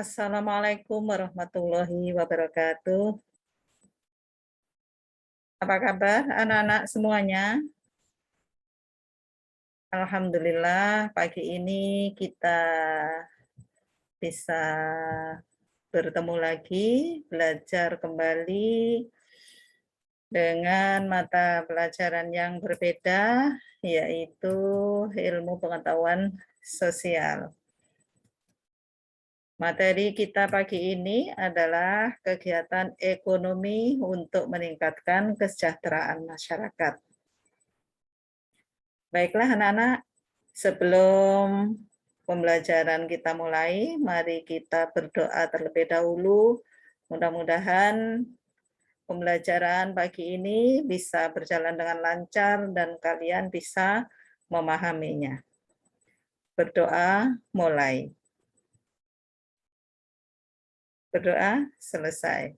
Assalamualaikum warahmatullahi wabarakatuh. Apa kabar anak-anak semuanya? Alhamdulillah pagi ini kita bisa bertemu lagi, belajar kembali dengan mata pelajaran yang berbeda, yaitu ilmu pengetahuan sosial. Materi kita pagi ini adalah kegiatan ekonomi untuk meningkatkan kesejahteraan masyarakat. Baiklah anak-anak, sebelum pembelajaran kita mulai, mari kita berdoa terlebih dahulu. Mudah-mudahan pembelajaran pagi ini bisa berjalan dengan lancar dan kalian bisa memahaminya. Berdoa mulai. Berdoa selesai.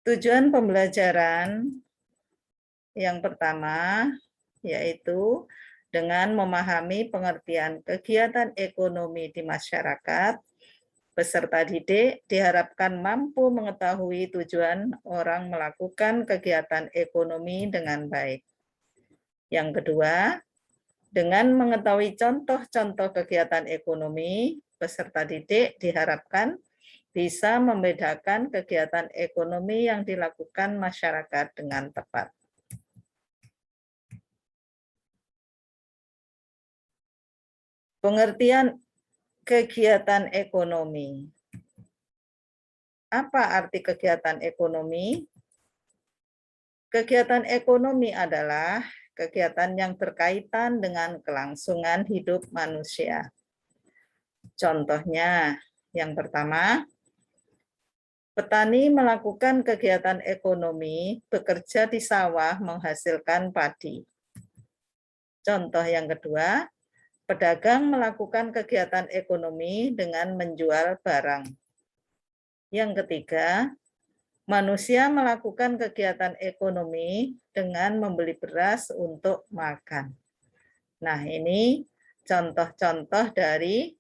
Tujuan pembelajaran yang pertama yaitu dengan memahami pengertian kegiatan ekonomi di masyarakat, peserta didik diharapkan mampu mengetahui tujuan orang melakukan kegiatan ekonomi dengan baik. Yang kedua, dengan mengetahui contoh-contoh kegiatan ekonomi, peserta didik diharapkan bisa membedakan kegiatan ekonomi yang dilakukan masyarakat dengan tepat. Pengertian kegiatan ekonomi. Apa arti kegiatan ekonomi? Kegiatan ekonomi adalah kegiatan yang berkaitan dengan kelangsungan hidup manusia. Contohnya, yang pertama, petani melakukan kegiatan ekonomi, bekerja di sawah menghasilkan padi. Contoh yang kedua, pedagang melakukan kegiatan ekonomi dengan menjual barang. Yang ketiga, manusia melakukan kegiatan ekonomi dengan membeli beras untuk makan. Nah, ini contoh-contoh dari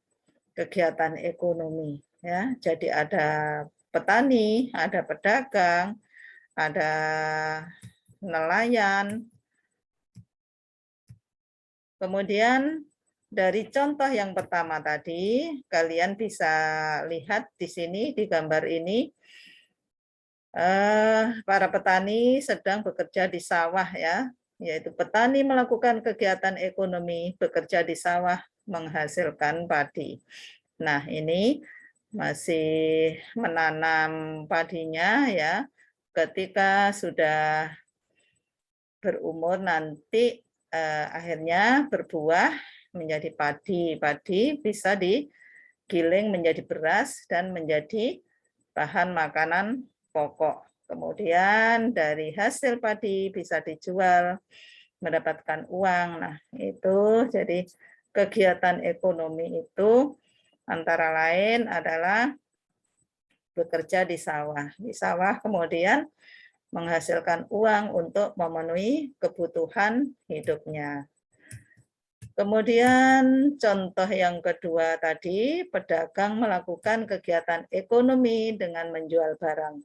kegiatan ekonomi. Ya, jadi ada petani, ada pedagang, ada nelayan. Kemudian dari contoh yang pertama tadi, kalian bisa lihat di sini di gambar ini, para petani sedang bekerja di sawah ya, yaitu petani melakukan kegiatan ekonomi, bekerja di sawah menghasilkan padi. Nah, ini masih menanam padinya ya. Ketika sudah berumur nanti akhirnya berbuah menjadi padi. Padi bisa digiling menjadi beras dan menjadi bahan makanan pokok. Kemudian dari hasil padi bisa dijual, mendapatkan uang. Nah, itu jadi kegiatan ekonomi itu antara lain adalah bekerja di sawah. Di sawah kemudian menghasilkan uang untuk memenuhi kebutuhan hidupnya. Kemudian contoh yang kedua tadi, pedagang melakukan kegiatan ekonomi dengan menjual barang.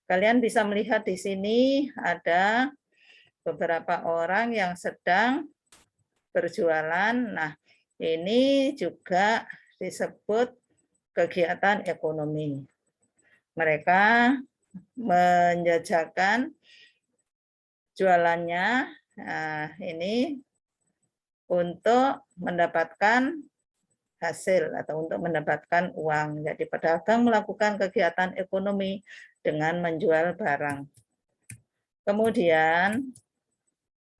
Kalian bisa melihat di sini ada beberapa orang yang sedang berjualan. Nah, ini juga disebut kegiatan ekonomi. Mereka menjajakan jualannya, nah, ini untuk mendapatkan hasil atau untuk mendapatkan uang. Jadi pedagang melakukan kegiatan ekonomi dengan menjual barang. Kemudian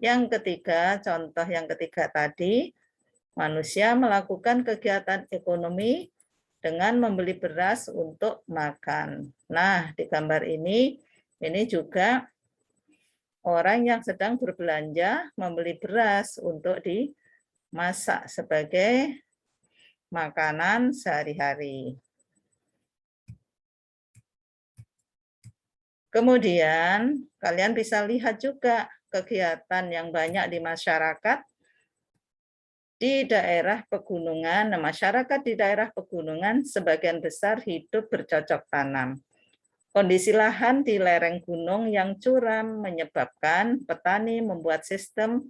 yang ketiga, contoh yang ketiga tadi, manusia melakukan kegiatan ekonomi dengan membeli beras untuk makan. Nah, di gambar ini juga orang yang sedang berbelanja membeli beras untuk dimasak sebagai makanan sehari-hari. Kemudian kalian bisa lihat juga kegiatan yang banyak di masyarakat di daerah pegunungan. Nah, masyarakat di daerah pegunungan sebagian besar hidup bercocok tanam. Kondisi lahan di lereng gunung yang curam menyebabkan petani membuat sistem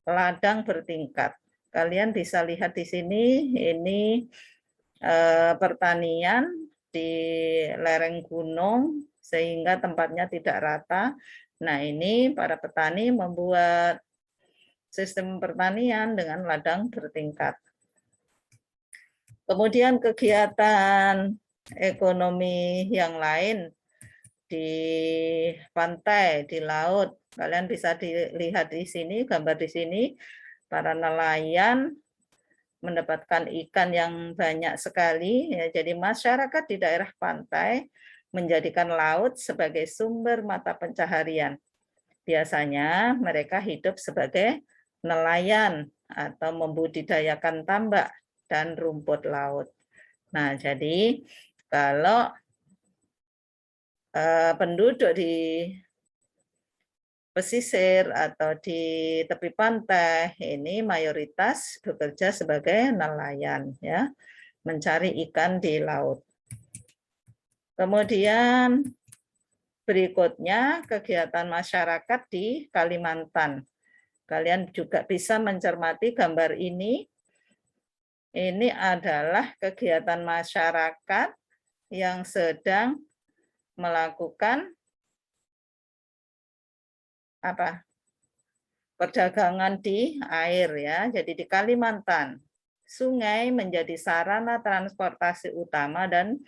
ladang bertingkat. Kalian bisa lihat di sini, ini pertanian di lereng gunung sehingga tempatnya tidak rata. Nah, ini para petani membuat sistem pertanian dengan ladang bertingkat. Kemudian kegiatan ekonomi yang lain di pantai, di laut. Kalian bisa dilihat di sini, gambar di sini, para nelayan mendapatkan ikan yang banyak sekali. Ya, jadi masyarakat di daerah pantai menjadikan laut sebagai sumber mata pencaharian. Biasanya mereka hidup sebagai nelayan atau membudidayakan tambak dan rumput laut. Nah, jadi kalau penduduk di pesisir atau di tepi pantai ini mayoritas bekerja sebagai nelayan, ya, mencari ikan di laut. Kemudian berikutnya kegiatan masyarakat di Kalimantan. Kalian juga bisa mencermati gambar ini. Ini adalah kegiatan masyarakat yang sedang melakukan perdagangan di air, ya. Jadi di Kalimantan, sungai menjadi sarana transportasi utama dan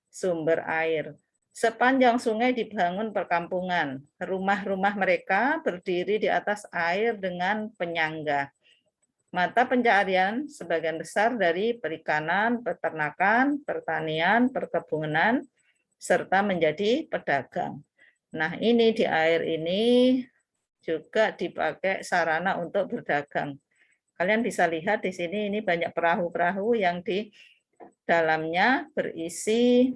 sumber air. Sepanjang sungai dibangun perkampungan. Rumah-rumah mereka berdiri di atas air dengan penyangga. Mata pencaharian sebagian besar dari perikanan, peternakan, pertanian, perkebunan, serta menjadi pedagang. Nah, ini di air ini juga dipakai sarana untuk berdagang. Kalian bisa lihat di sini, ini banyak perahu-perahu yang di dalamnya berisi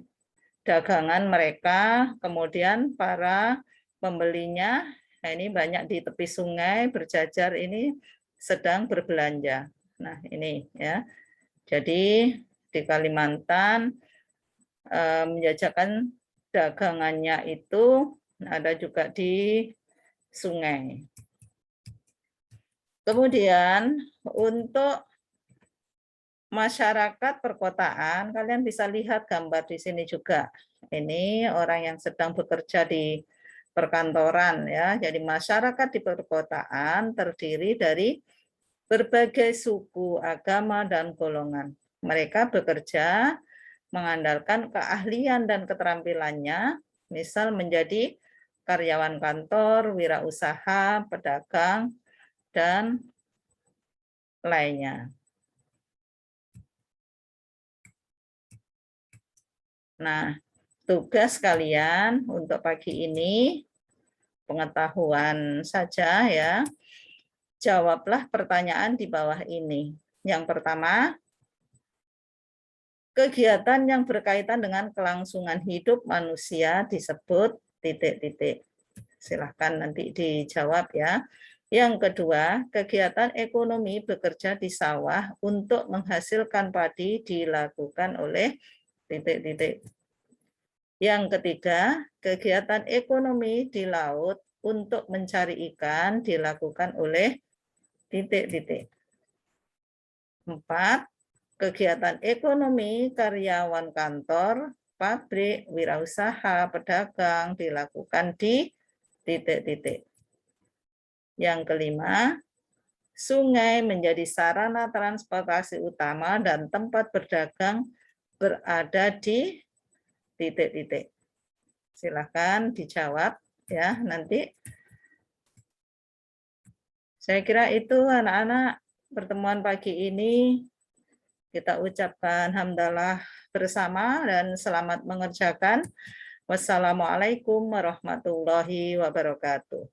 dagangan mereka, kemudian para pembelinya, nah ini banyak di tepi sungai berjajar ini sedang berbelanja. Nah, ini ya. Jadi di Kalimantan menjajakan dagangannya itu ada juga di sungai. Kemudian untuk masyarakat perkotaan, kalian bisa lihat gambar di sini juga. Ini orang yang sedang bekerja di perkantoran, ya. Jadi masyarakat di perkotaan terdiri dari berbagai suku, agama, dan golongan. Mereka bekerja mengandalkan keahlian dan keterampilannya, misal menjadi karyawan kantor, wirausaha, pedagang, dan lainnya. Nah, tugas kalian untuk pagi ini pengetahuan saja, ya. Jawablah pertanyaan di bawah ini. Yang pertama, kegiatan yang berkaitan dengan kelangsungan hidup manusia disebut titik-titik. Silahkan nanti dijawab, ya. Yang kedua, kegiatan ekonomi bekerja di sawah untuk menghasilkan padi dilakukan oleh titik-titik. Yang ketiga, kegiatan ekonomi di laut untuk mencari ikan dilakukan oleh titik-titik. 4, kegiatan ekonomi karyawan kantor, pabrik, wirausaha, pedagang dilakukan di titik-titik. Yang kelima, sungai menjadi sarana transportasi utama dan tempat berdagang berada di titik-titik. Silakan dijawab, ya, nanti. Saya kira itu anak-anak, pertemuan pagi ini kita ucapkan hamdalah bersama dan selamat mengerjakan. Wassalamualaikum warahmatullahi wabarakatuh.